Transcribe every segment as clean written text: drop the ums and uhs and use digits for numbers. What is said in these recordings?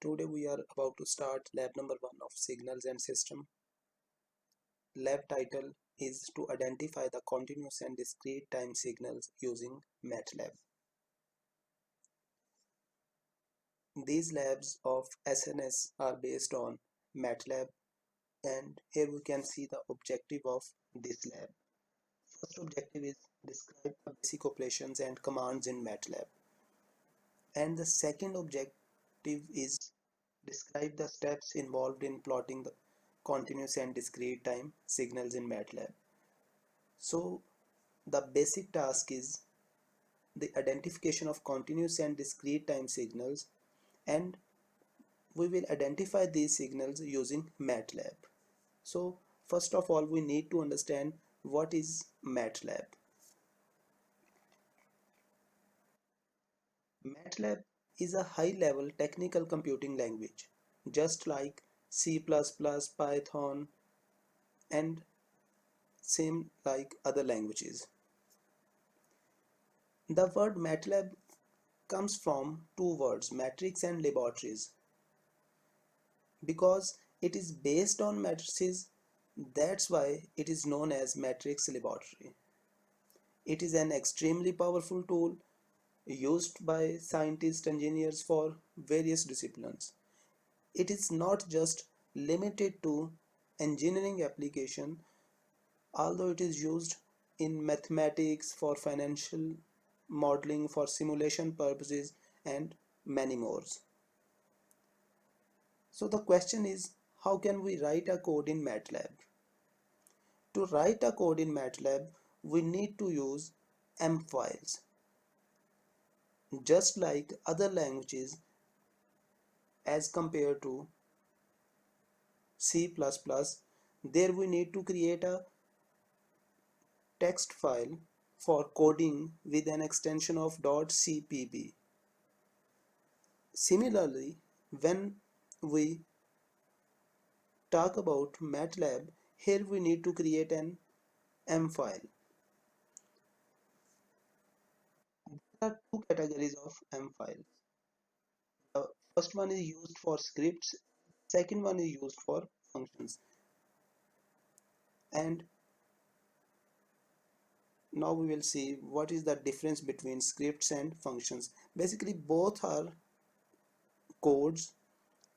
Today we are about to start lab number 1 of signals and system. Lab title is to identify the continuous and discrete time signals using MATLAB. These labs of SNS are based on MATLAB, and here we can see the objective of this lab. First objective is describe the basic operations and commands in MATLAB. And the second objective is describe the steps involved in plotting the continuous and discrete time signals in MATLAB. So the basic task is the identification of continuous and discrete time signals, and we will identify these signals using MATLAB. So first of all, we need to understand what is MATLAB. MATLAB is a high-level technical computing language, just like C++, Python, and same like other languages. The word MATLAB comes from two words, matrix and laboratories. Because it is based on matrices, that's why it is known as matrix laboratory. It is an extremely powerful tool used by scientists, engineers for various disciplines. It is not just limited to engineering application, although it is used in mathematics, for financial modeling, for simulation purposes, and many more. So the question is, how can we write a code in MATLAB? To write a code in MATLAB, we need to use M files. Just like other languages, as compared to C++, there we need to create a text file for coding with an extension of .cpp. Similarly, when we talk about MATLAB, here we need to create an M file. There are two categories of M files. The first one is used for scripts, second one is used for functions. And now we will see what is the difference between scripts and functions. Basically, both are codes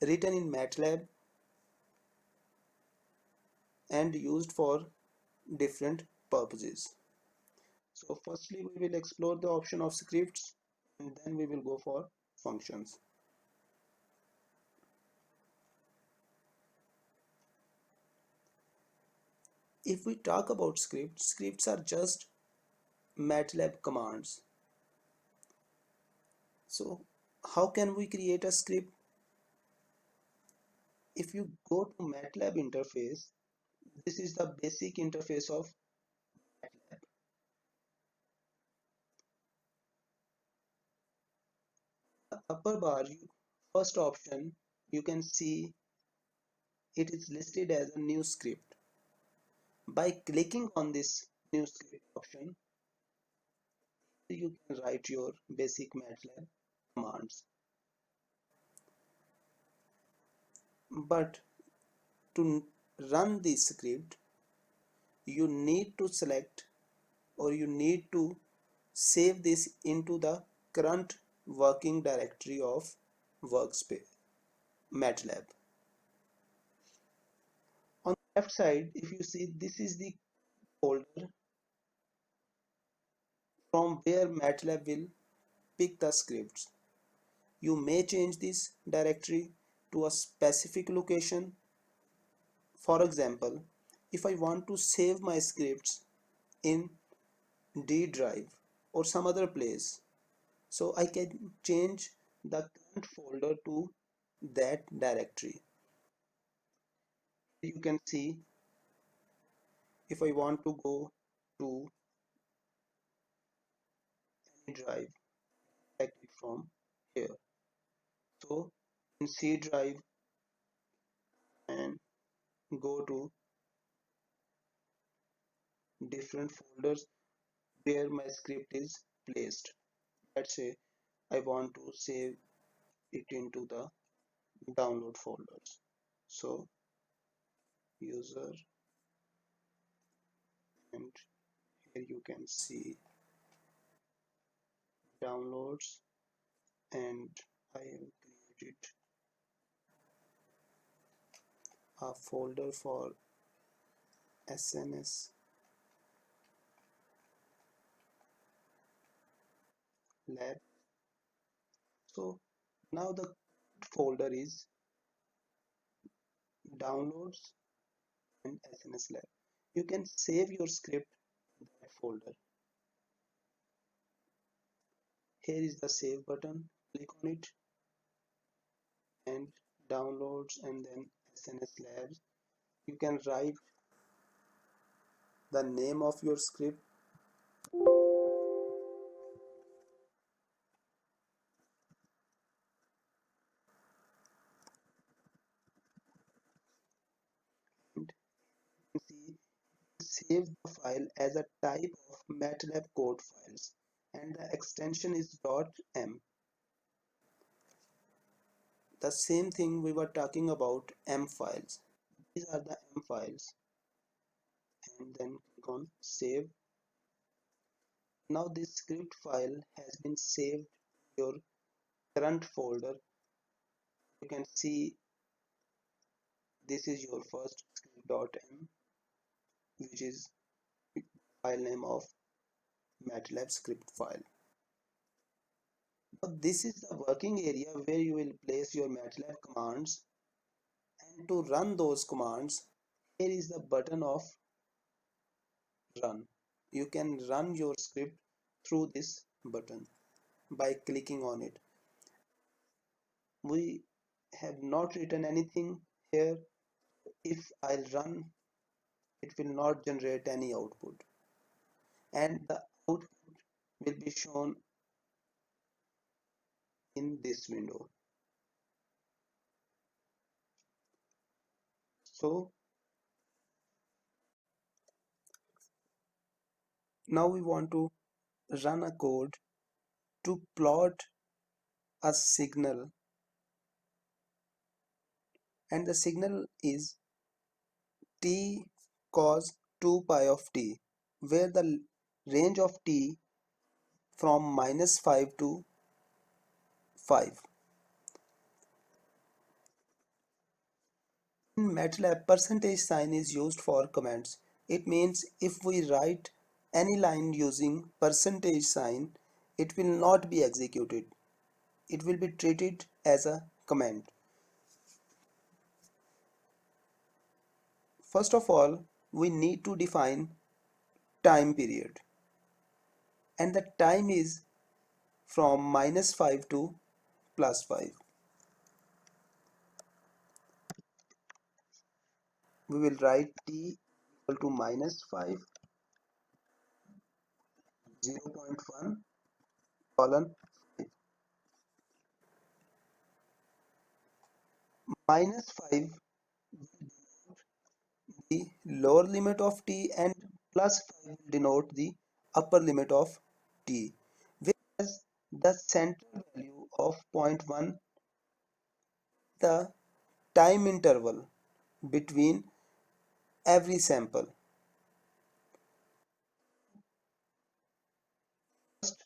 written in MATLAB and used for different purposes. So firstly, we will explore the option of scripts, and then we will go for functions. If we talk about scripts, scripts are just MATLAB commands. So how can we create a script? If you go to MATLAB interface, this is the basic interface of MATLAB. The upper bar, first option, you can see it is listed as a new script. By clicking on this new script option, you can write your basic MATLAB commands. But to run this script, you need to select, or you need to save this into the current working directory of workspace MATLAB. On the left side, if you see, this is the folder from where MATLAB will pick the scripts. You may change this directory to a specific location. For example, if I want to save my scripts in D drive or some other place, so I can change the current folder to that directory. You can see, if I want to go to any drive, select it from here. So in C drive, and go to different folders where my script is placed. Let's say I want to save it into the download folders. So user, and here you can see downloads, and I have created a folder for SNS lab. So now the folder is downloads and SNS lab. You can save your script in that folder. Here is the save button. Click on it, and downloads, and then SNS labs. You can write the name of your script, and see, save the file as a type of MATLAB code files, and the extension is .m. The same thing we were talking about M files. These are the M files, and then click on save. Now this script file has been saved to your current folder. You can see this is your first script.m, which is file name of MATLAB script file. Now this is the working area where you will place your MATLAB commands, and to run those commands, here is the button of run. You can run your script through this button by clicking on it. We have not written anything here. If I'll run, it will not generate any output, and the output will be shown in this window. So now we want to run a code to plot a signal, and the signal is t cos 2 pi of t, where the range of t from -5 to 5. In MATLAB, percentage sign is used for comments. It means if we write any line using percentage sign, it will not be executed. It will be treated as a comment. First of all, we need to define time period, and the time is from -5 to +5. We will write t equal to -5, 0.1 colon 5. -5 the lower limit of t, and +5 will denote the upper limit of t, whereas the central value of 0.1, the time interval between every sample. First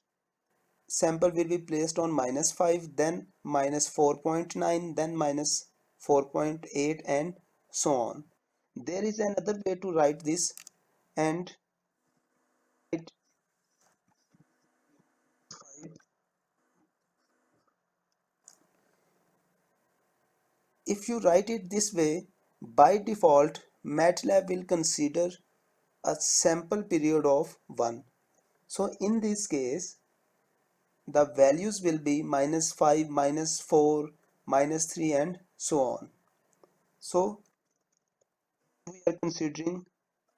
sample will be placed on -5, then -4.9, then -4.8, and so on. There is another way to write this, and it if you write it this way, by default MATLAB will consider a sample period of 1. So in this case, the values will be -5, -4, -3, and so on. So we are considering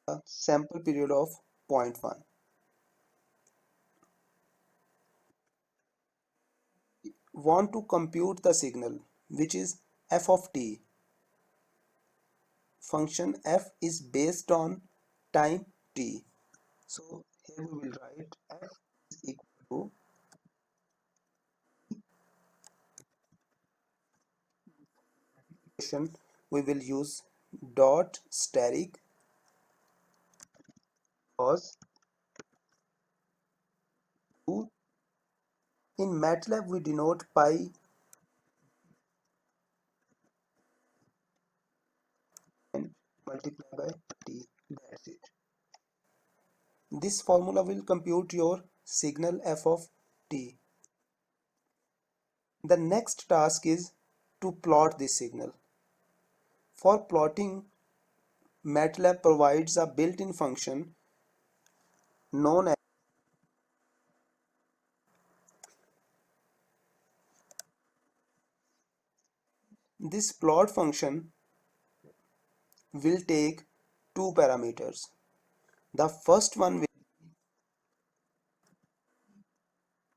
a sample period of 0.1. Want to compute the signal, which is f of t. Function f is based on time t. So here we will write f is equal we will use dot steric cos 2. In MATLAB we denote pi and multiply by t. That's it. This formula will compute your signal f of t. The next task is to plot this signal. For plotting, MATLAB provides a built-in function known as this plot function will take two parameters. The first one will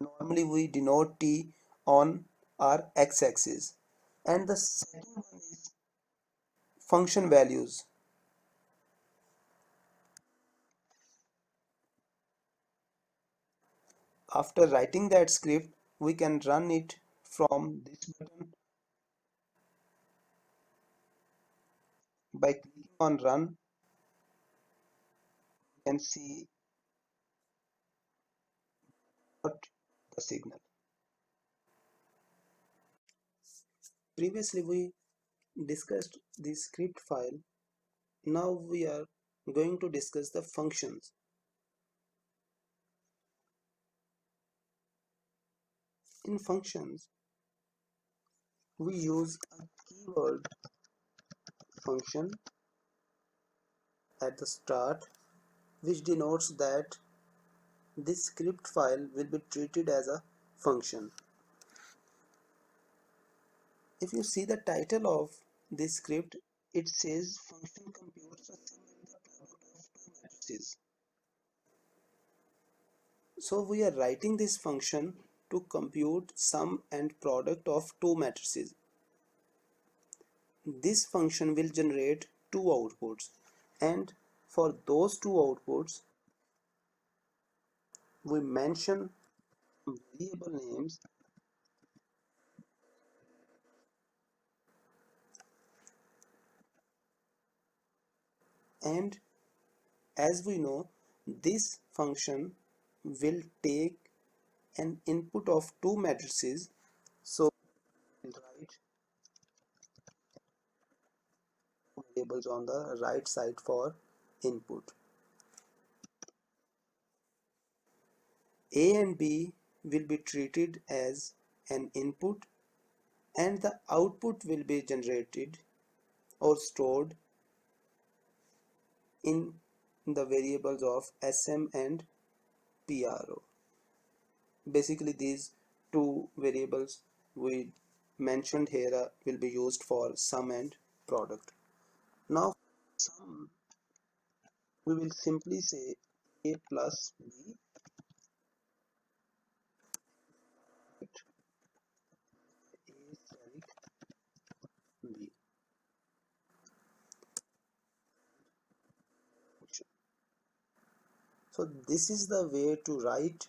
normally we denote t on our x-axis, and the second one is function values. After writing that script, we can run it from this button by clicking on run and see what the signal. Previously we discussed the script file. Now we are going to discuss the functions. In functions, we use a keyword function at the start which denotes that this script file will be treated as a function. If you see the title of this script, it says function computes the sum and the product of two matrices. So we are writing this function to compute sum and product of two matrices. This function will generate two outputs, and for those two outputs we mention variable names, and as we know, this function will take an input of two matrices, so we'll write variables on the right side for input. A and B will be treated as an input, and the output will be generated or stored in the variables of SM and PRO. Basically, these two variables we mentioned here will be used for sum and product. Now, sum, we will simply say A plus B, A steric B. So this is the way to write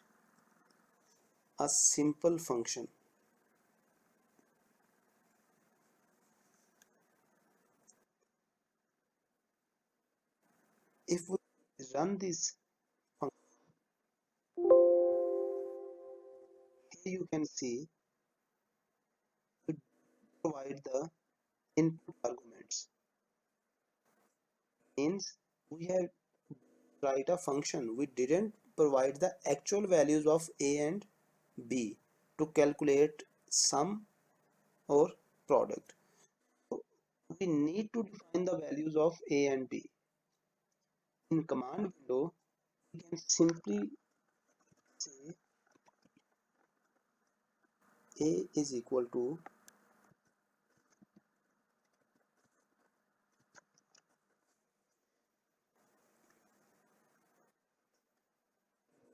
a simple function. If we run this function, here you can see we provide the input arguments. Means we have write a function. We didn't provide the actual values of A and B to calculate sum or product. So we need to define the values of A and B. In command window, we can simply say A is equal to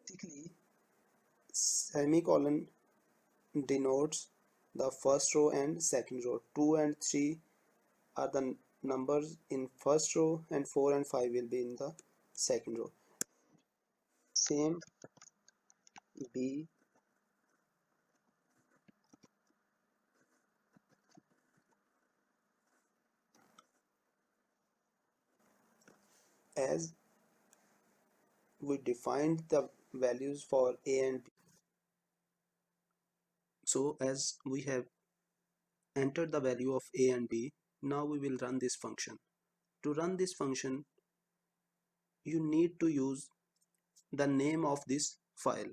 basically semicolon denotes the first row and second row. 2 and 3 are the numbers in first row, and 4 and 5 will be in the second row. Same B As we defined the values for a and b, so as we have entered the value of a and b, now we will run this function. To run this function, you need to use the name of this file.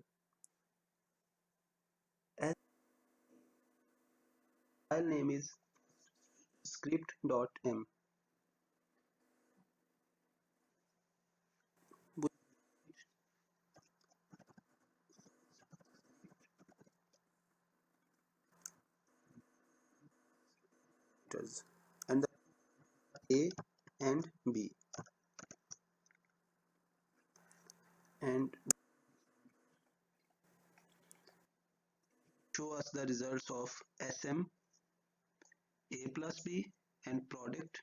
As file name is script.m. And the a and b, and show us the results of sm a plus b and product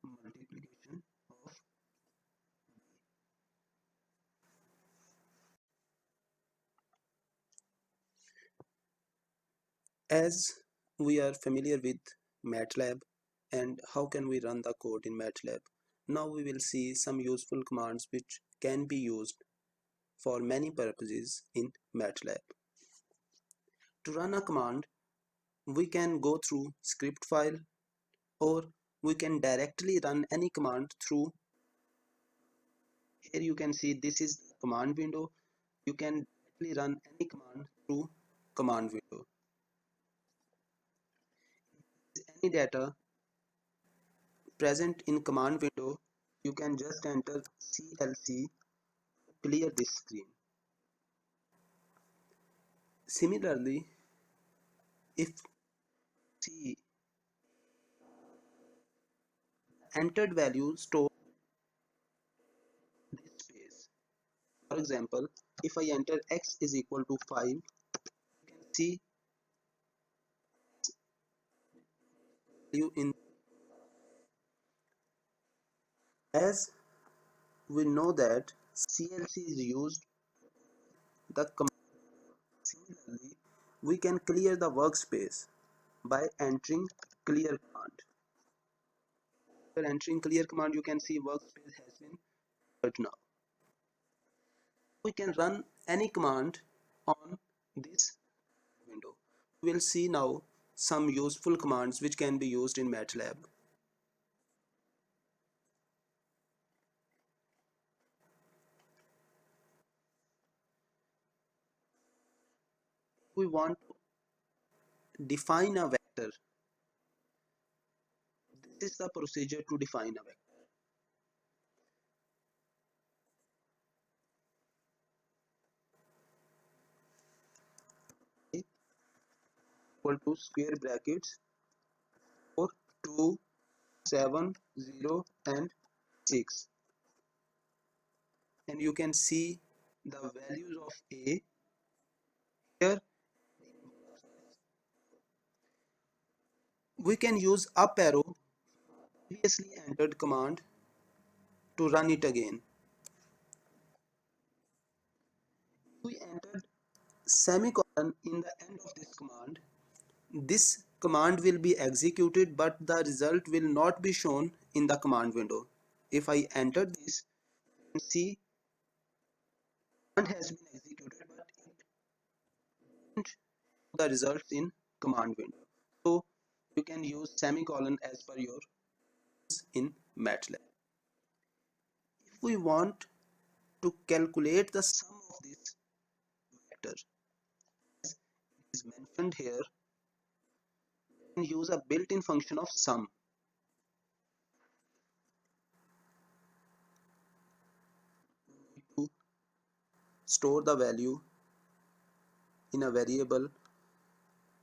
multiplication of. As we are familiar with MATLAB and how can we run the code in MATLAB, now we will see some useful commands which can be used for many purposes in MATLAB. To run a command, we can go through script file, or we can directly run any command through. Here you can see this is command window. You can directly run any command through command window. Any data present in command window, you can just enter CLC, clear this screen. Similarly, if C entered value store this space. For example, if I enter x is equal to 5, you can see value in. As we know that CLC is used the command. Similarly, we can clear the workspace by entering clear command. After entering clear command, you can see workspace has been cleared now. We can run any command on this window. We will see now some useful commands which can be used in MATLAB. We want to define a vector. This is the procedure to define a vector. Equal to square brackets 4, 2, 7, 0 and 6, and you can see the values of a here. We can use up arrow previously entered command to run it again. We entered semicolon in the end of this command. This command will be executed, but the result will not be shown in the command window. If I enter this, you can see command has been executed, but it didn't show the results in command window. So you can use semicolon as per your in MATLAB. If we want to calculate the sum of this vector, as it is mentioned here, we can use a built-in function of sum. To store the value in a variable,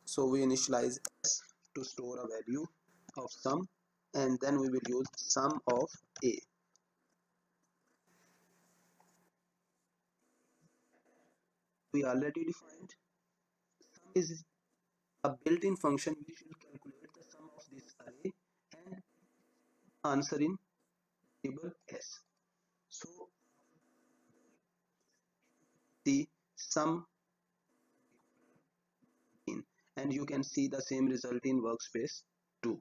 so we initialize s to store a value of sum, and then we will use sum of a. We already defined sum is a built-in function which will calculate the sum of this array and answer in variable s. So the sum in, and you can see the same result in workspace 2.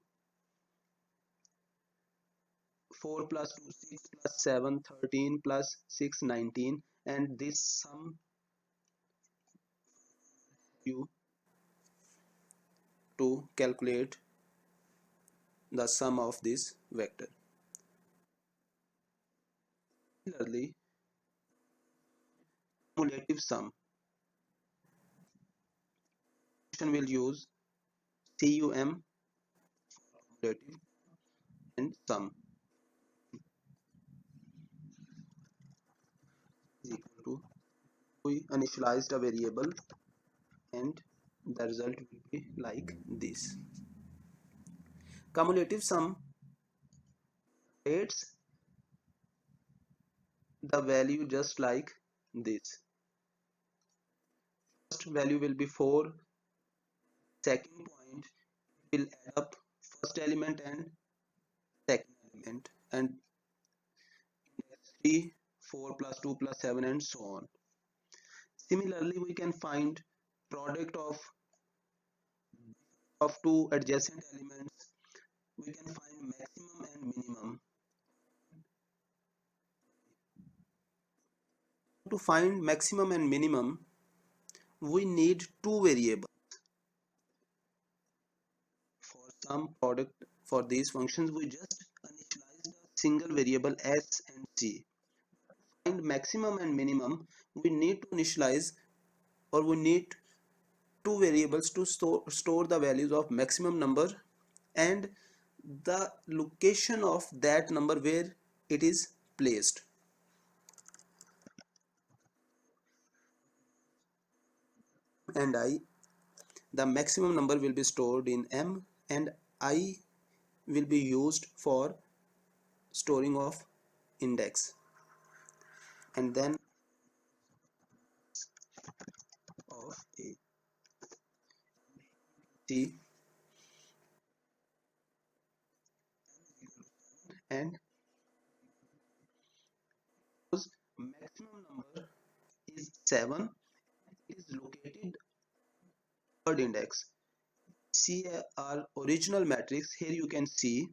4 plus 2 6 plus 7 13 plus 6 19, and this sum you to calculate the sum of this vector. Similarly, cumulative sum function will use cum cumulative and sum is equal to, we initialized a variable and the result will be like this. Cumulative sum creates the value just like this. First value will be 4, second point will add up first element and second element, and index 3 4 plus 2 plus 7 and so on. Similarly, we can find product of two adjacent elements. We can find maximum and minimum. To find maximum and minimum, we need two variables. For some product, for these functions, we just initialized a single variable s and c. To find maximum and minimum, we need to initialize, or we need two variables to store the values of maximum number and the location of that number where it is placed. And I, the maximum number will be stored in m, and I will be used for storing of index, and then of a t, and whose maximum number is 7, it is located third index. See our original matrix, here you can see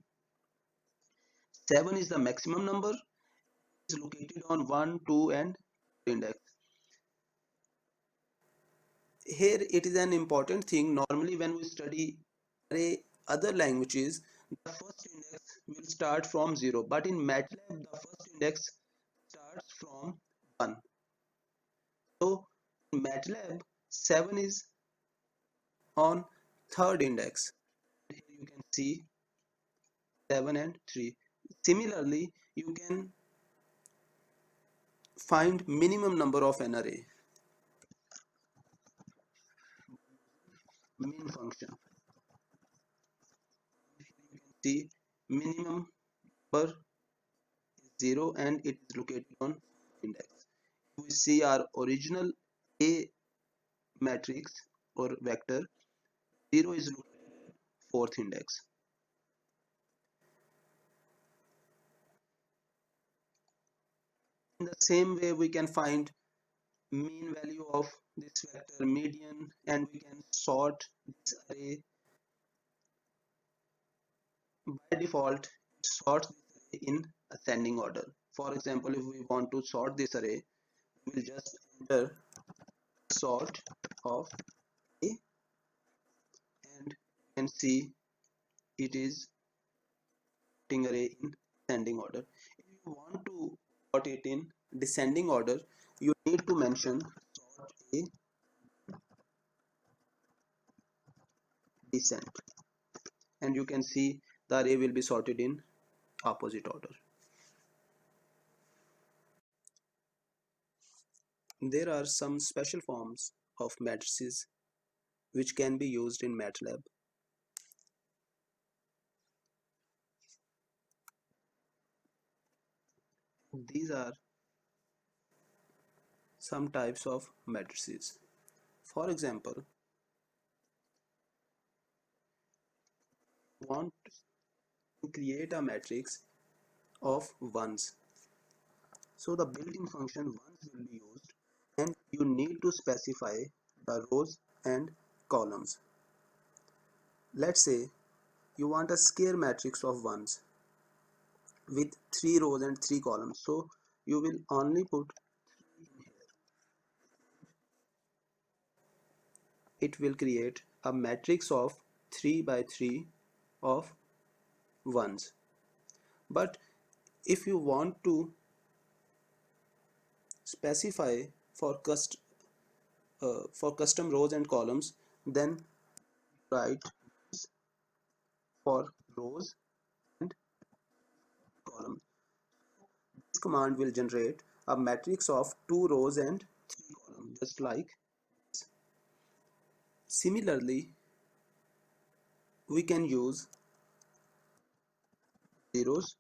7 is the maximum number, is located on 1 2 and index. Here it is an important thing. Normally when we study other languages, the first index will start from 0, but in MATLAB the first index starts from 1. So in MATLAB 7 is on third index. Here you can see 7 and 3. Similarly, you can find minimum number of an array. Min function. You can see minimum number is 0 and it is located on index. If we see our original A matrix or vector, 0 is located fourth index. In the same way, we can find mean value of this vector, median, and we can sort this array. By default, it sorts this array in ascending order. For example, if we want to sort this array, we will just enter sort of A, and you can see it is sorting array in ascending order. If you want to sort it in descending order, you need to mention sort A descent, and you can see the array will be sorted in opposite order. There are some special forms of matrices which can be used in MATLAB. These are some types of matrices. For example, want to create a matrix of ones. So the built-in function ones will be used, and you need to specify the rows and columns. Let's say you want a square matrix of ones. with 3 rows and 3 columns. So you will only put, it will create a matrix of 3 by 3 of ones. But if you want to specify for custom rows and columns, then write for rows and columns. This command will generate a matrix of 2 rows and 3 columns, just like this. Similarly, we can use zeros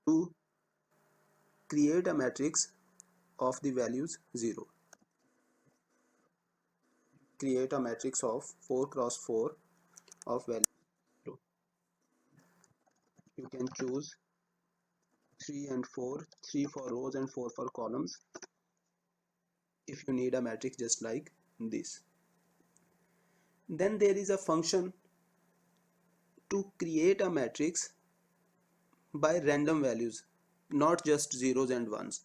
to create a matrix of the values 0. Create a matrix of 4 cross 4 of value 0. You can choose 3 and 4, 3 for rows and 4 for columns, if you need a matrix just like this. Then there is a function to create a matrix by random values, not just zeros and ones.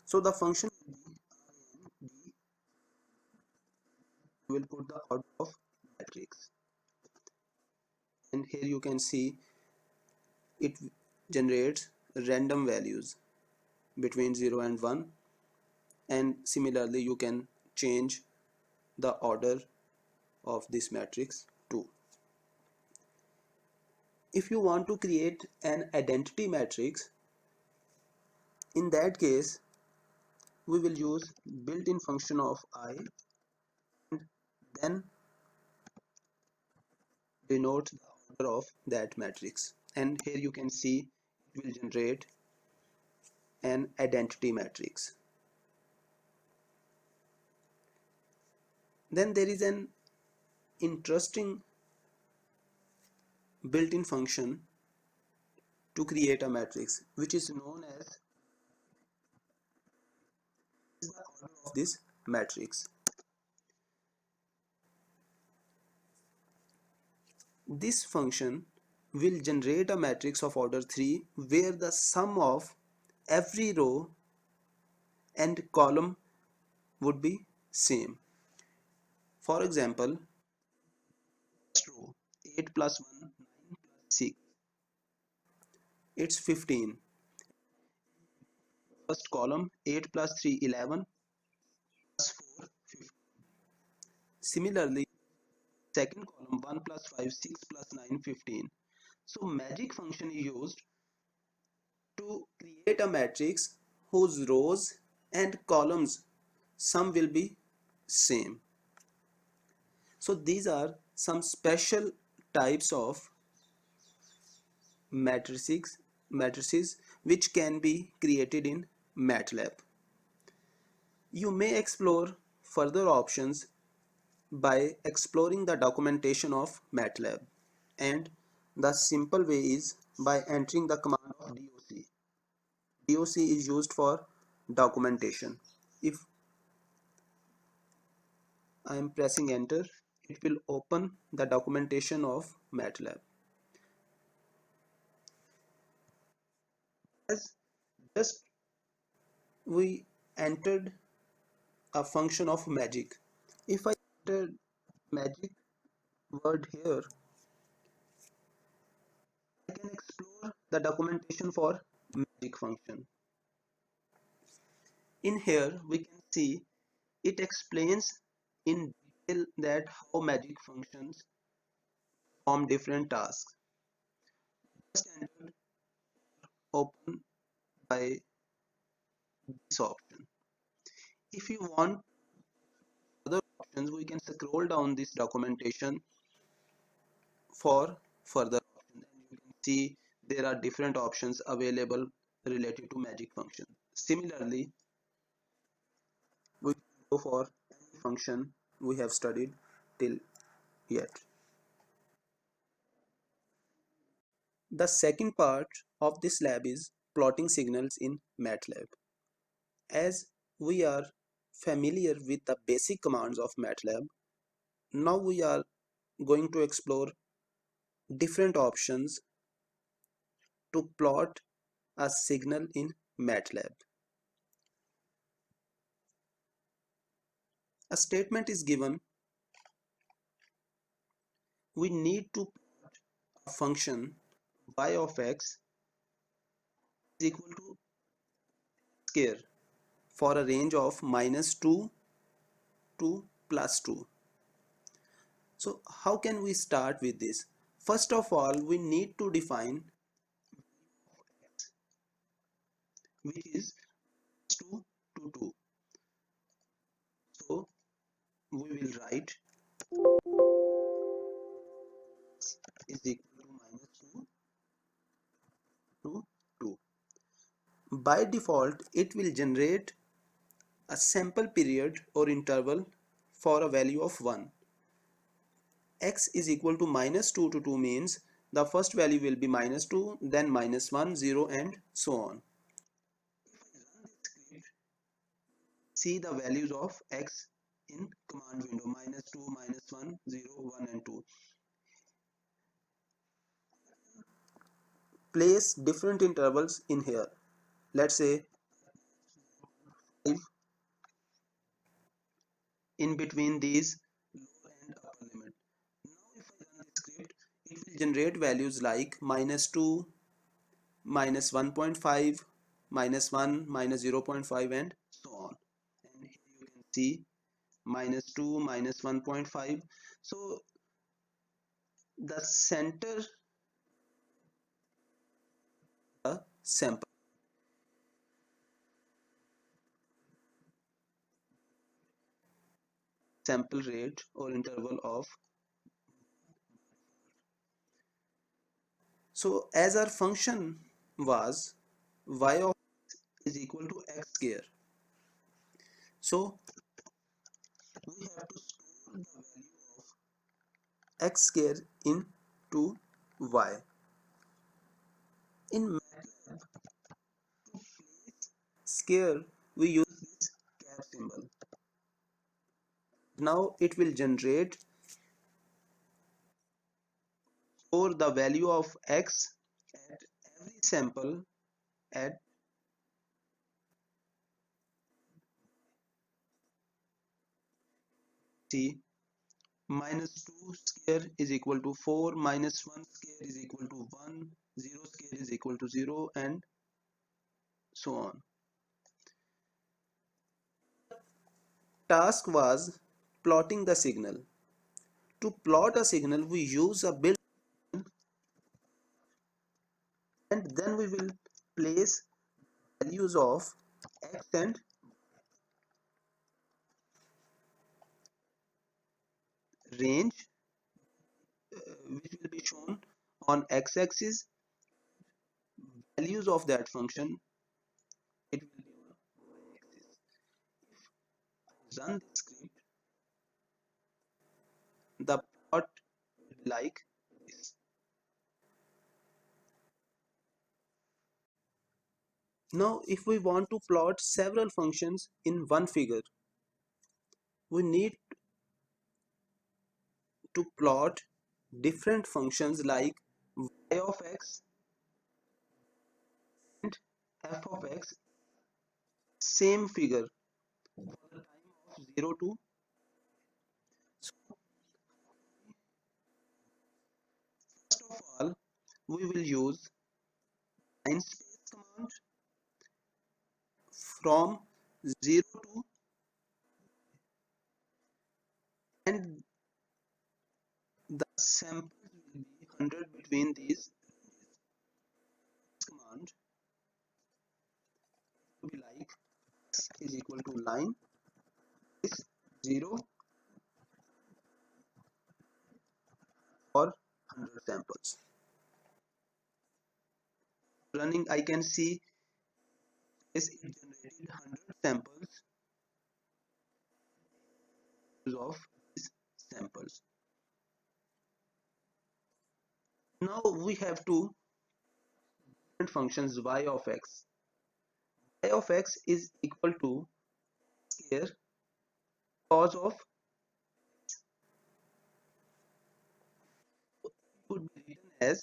So the function will put the order of matrix, and here you can see it generates random values between 0 and 1, and similarly you can change the order of this matrix too. If you want to create an identity matrix, in that case we will use built-in function of I, and then denote the order of that matrix, and here you can see it will generate an identity matrix. Then there is an interesting built-in function to create a matrix, which is known as the order of this matrix. This function will generate a matrix of order 3 where the sum of every row and column would be same. For example, first row 8 plus 1 9 plus 6, it's 15. First column 8 plus 3 11 plus 4 15. Similarly, second column 1 plus 5 6 plus 9 15. So magic function is used to create a matrix whose rows and columns sum will be same. So these are some special types of matrices which can be created in MATLAB. You may explore further options by exploring the documentation of MATLAB, and the simple way is by entering the command of doc. Doc is used for documentation. If I am pressing enter, it will open the documentation of MATLAB. As just we entered a function of magic. If I enter magic word here, I can explore the documentation for magic function. In here we can see it explains in detail that how magic functions perform different tasks. Just entered open by this option. If you want other options, we can scroll down this documentation for further options, and you can see there are different options available related to magic function. Similarly, we can go for any function we have studied till yet. The second part of this lab is plotting signals in MATLAB. As we are familiar with the basic commands of MATLAB, now we are going to explore different options to plot a signal in MATLAB. A statement is given. We need to plot a function y of x is equal to square for a range of -2 to +2. So how can we start with this? First of all, we need to define which is 2 to 2. So we will write is equal to -2 to 2. By default, it will generate a sample period or interval for a value of 1. X is equal to -2 to 2 means the first value will be -2, then -1, 0 and so on. See the values of x in command window: -2, -1, 0, 1 and 2. Place different intervals in here. Let's say 5 in between these lower and upper limit. Now if I run this script, it will generate values like -2, -1.5, -1, -0.5 and so on. And here you can see -2, -1.5. So the center the sample rate or interval of. So as our function was y of is equal to x square, so we have to store the value of x square into y. In MATLAB, to place square, we use this cap symbol. Now it will generate or the value of x at every sample at c. -2 square is equal to 4, -1 square is equal to 1, 0 square is equal to 0 and so on. Task was plotting the signal. To plot a signal, we use a built-in, and then we will place values of x and range, which will be shown on x-axis. Values of that function, it will be on y-axis. If I run this script, the plot will be like this. Now if we want to plot several functions in one figure, we need to plot different functions like y of x and f of x, same figure for the time of 0 to. So first of all, we will use line space command from 0 to, and the samples will be 100 between these. Command will be like x is equal to line is 0 or 100 samples. Running, I can see is it generated 100 samples of these samples. Now we have two different functions y of x. Y of x is equal to square cos of would be written as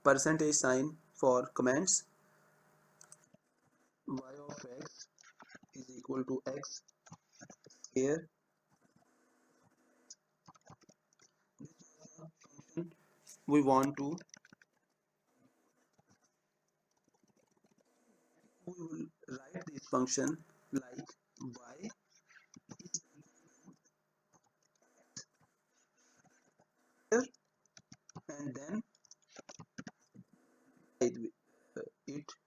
percentage sign for comments. Y of x is equal to x square. We want to, we will write this function like y here, and then it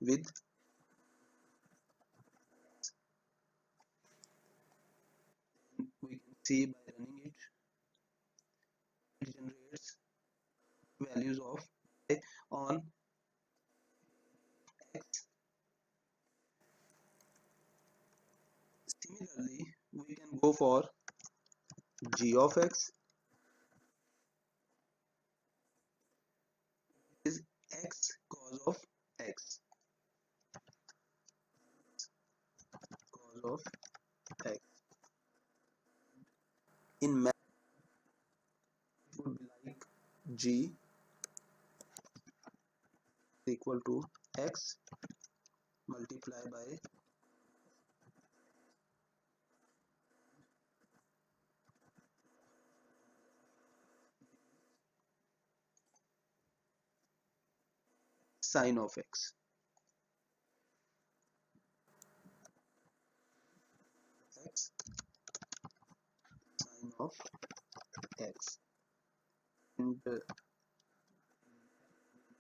with, we can see by running it, it generates values of y on x. Similarly, we can go for g of x is x cos of x, cos of x. In math, it would be like g is equal to x multiplied by sine of x. X sine of x, and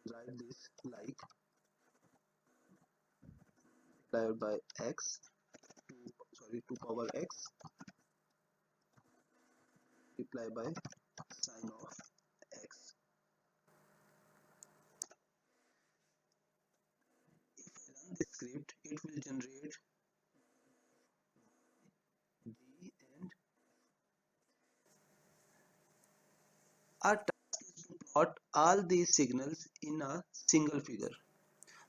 write this like multiplied by x, 2 power x multiplied by sine of x. If I run this script, it will generate g, and our task is to plot all these signals in a single figure.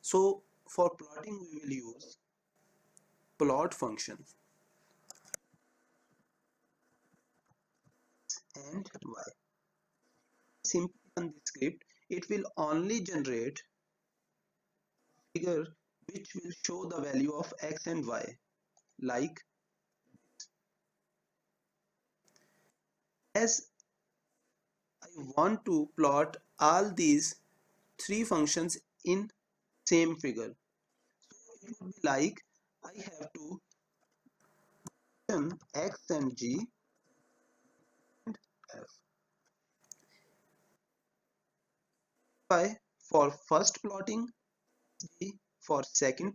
So for plotting we will use plot function and y. Simply run the script, it will only generate figure which will show the value of x and y, like as I want to plot all these three functions in same figure. So it would be like I have to x and g and f. Y for first plotting, g for second,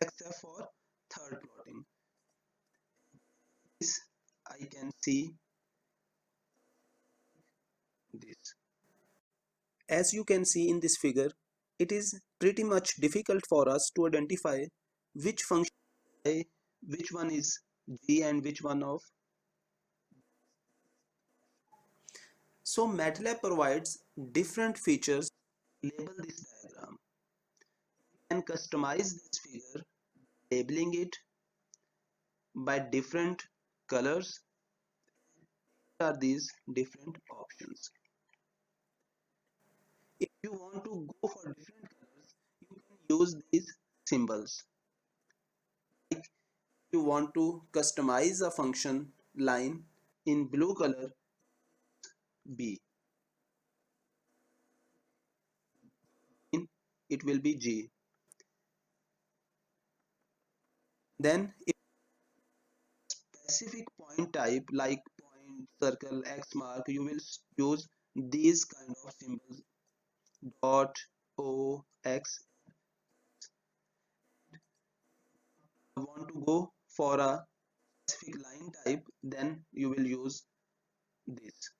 xf for third plotting. This I can see this. As you can see in this figure, it is pretty much difficult for us to identify which function which one is g and which one of. So MATLAB provides different features to label this diagram. You can customize this figure, labeling it by different colors. Here are these different options. If you want to go for different colors, you can use these symbols. Like you want to customize a function line in blue color, B. In it will be G. Then if specific point type like point, circle, X mark, you will use these kind of symbols, dot, O, X. If you want to go for a specific line type, then you will use this.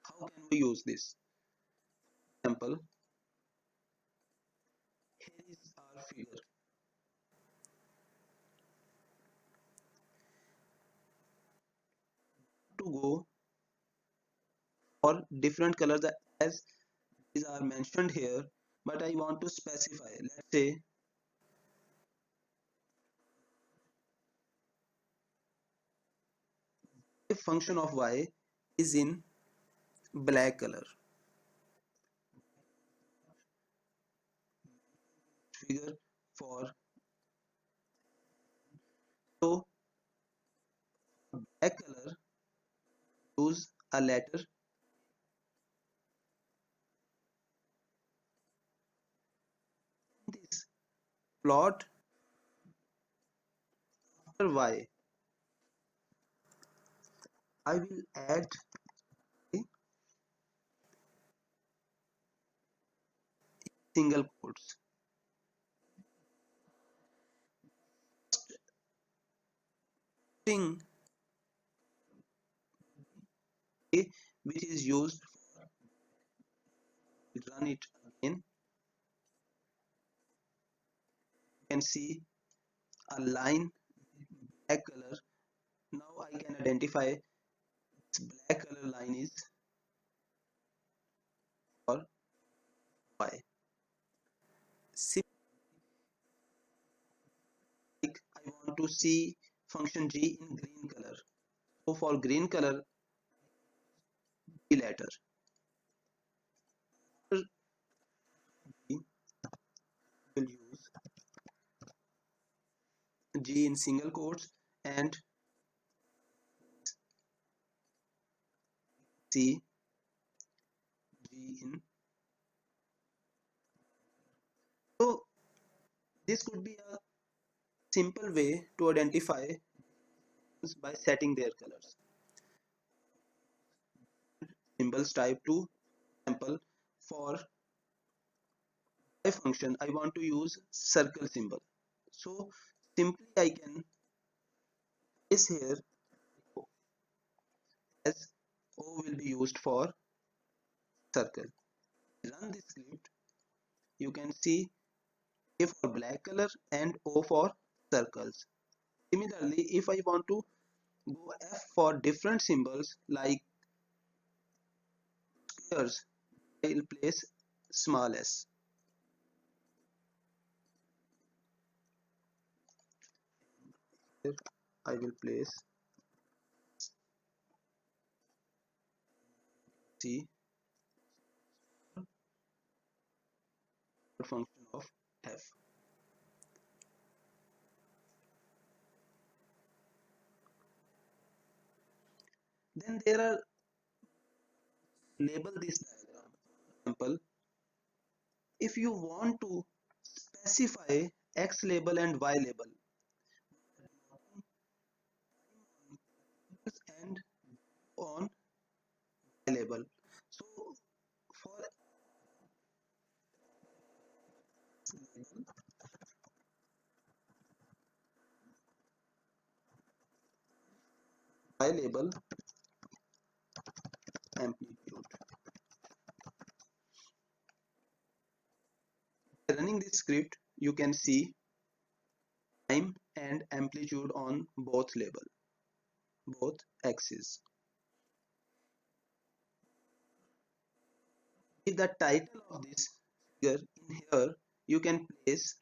How can we use this? Example, here is our figure. To go for different colors as these are mentioned here, but I want to specify. Let's say if function of y is in black color, figure for so black color use a letter this plot after y. I will add a single quotes string a which is used to run it again. You can see a line black color. Now I can identify this black color line is for y. Similarly, like I want to see function g in green color. So for green color, g letter. We will use g in single quotes and c g in. So this could be a simple way to identify by setting their colors. Symbols type 2 example for my function I want to use circle symbol. So simply I can place here O as O will be used for circle. Run this script. You can see A for black color and O for circles. Similarly, if I want to go F for different symbols like squares, I will place small s. Here I will place C function of F. Then there are label this diagram. For example, if you want to specify X label and Y label and on Y label. So for X label, Y label amplitude. By running this script, you can see time and amplitude on both label, both axes. If the title of this figure in here, you can place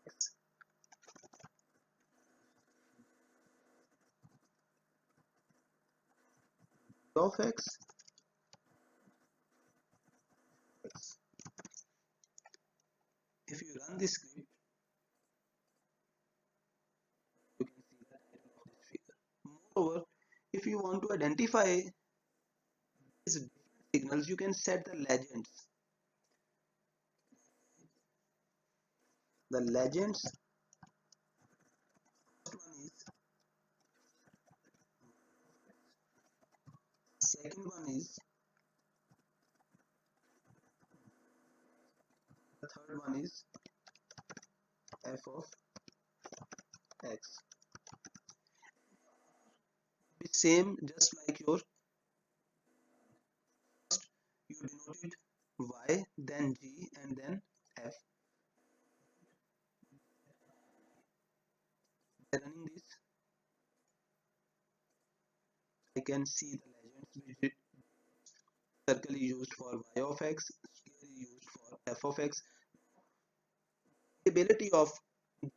X of X. If you run this script, you can see the title of this figure. Moreover, if you want to identify these different signals, you can set the legends. The legends, first one is, second one is, the third one is f of x. Be same just like your first you denoted y, then g, and then f. By running this, I can see the legends which circle is used for y of x, square is used for f of x. The ability of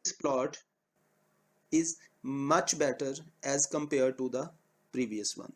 this plot is much better as compared to the previous one.